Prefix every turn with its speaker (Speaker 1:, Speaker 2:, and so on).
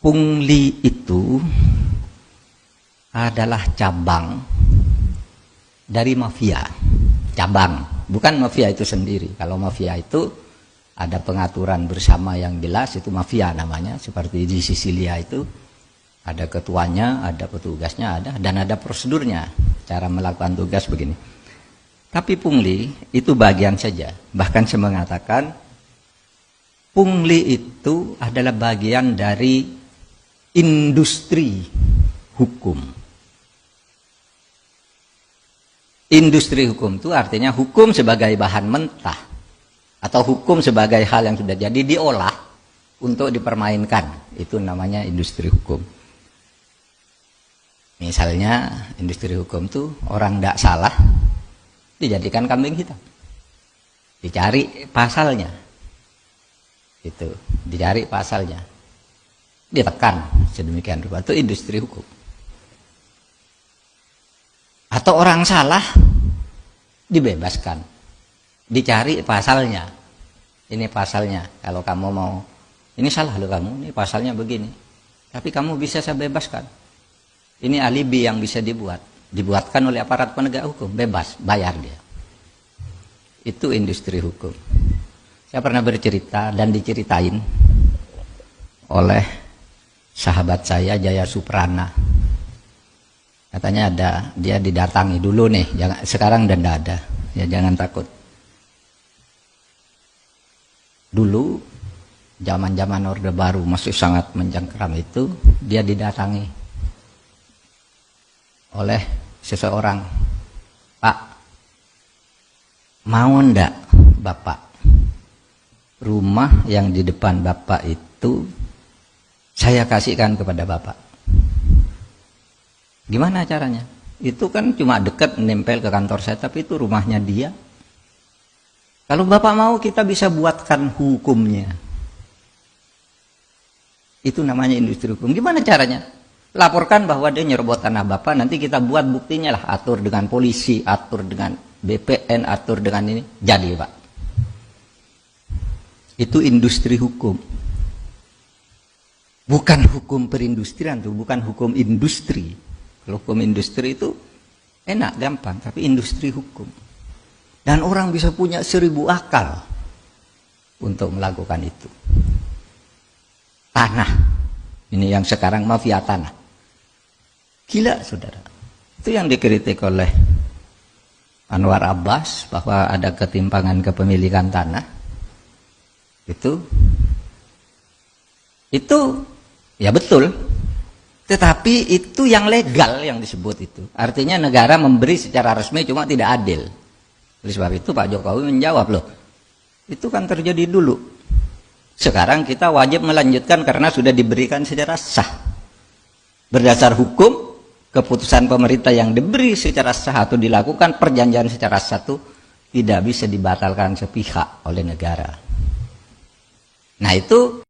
Speaker 1: Pungli itu adalah cabang dari mafia. Cabang, bukan mafia itu sendiri. Kalau mafia itu ada pengaturan bersama yang jelas, itu mafia namanya. Seperti di Sisilia itu ada ketuanya, ada petugasnya, dan ada prosedurnya cara melakukan tugas begini. Tapi pungli itu bagian saja. Bahkan saya mengatakan pungli itu adalah bagian dari industri hukum. Industri hukum itu artinya hukum sebagai bahan mentah atau hukum sebagai hal yang sudah jadi diolah untuk dipermainkan. Itu namanya industri hukum. Misalnya industri hukum itu orang tidak salah dijadikan kambing hitam, dicari pasalnya, itu dicari pasalnya, ditekan sedemikian rupa, itu industri hukum. Atau orang salah dibebaskan, dicari pasalnya, ini pasalnya, kalau kamu mau, ini salah loh kamu, ini pasalnya begini, tapi kamu bisa saya bebaskan, ini alibi yang bisa dibuatkan oleh aparat penegak hukum, bebas, bayar dia. Itu industri hukum. Saya pernah bercerita dan diceritain oleh sahabat saya Jaya Suprana. Katanya dia didatangi dulu nih, sekarang dan tidak ada, ya jangan takut. Dulu zaman-zaman Orde Baru masih sangat mencengkeram itu, dia didatangi oleh seseorang. Pak, mau ndak Bapak rumah yang di depan Bapak itu saya kasihkan kepada Bapak? Gimana caranya? Itu kan cuma dekat nempel ke kantor saya, tapi itu rumahnya dia. Kalau Bapak mau kita bisa buatkan hukumnya. Itu namanya industri hukum. Gimana caranya? Laporkan bahwa dia nyerobot tanah Bapak, nanti kita buat buktinya lah, atur dengan polisi, atur dengan BPN, atur dengan ini, jadi Pak. Itu industri hukum. Bukan hukum perindustrian tuh, bukan hukum industri. Kalau hukum industri itu enak, gampang, tapi industri hukum. Dan orang bisa punya 1000 akal untuk melakukan itu. Tanah, ini yang sekarang mafia tanah. Gila saudara. Itu yang dikritik oleh Anwar Abbas bahwa ada ketimpangan kepemilikan tanah. Itu ya betul. Tetapi itu yang legal yang disebut itu. Artinya negara memberi secara resmi cuma tidak adil. Oleh sebab itu Pak Jokowi menjawab, loh, itu kan terjadi dulu. Sekarang kita wajib melanjutkan karena sudah diberikan secara sah. Berdasar hukum, keputusan pemerintah yang diberi secara sah atau dilakukan perjanjian secara sah itu tidak bisa dibatalkan sepihak oleh negara. Nah itu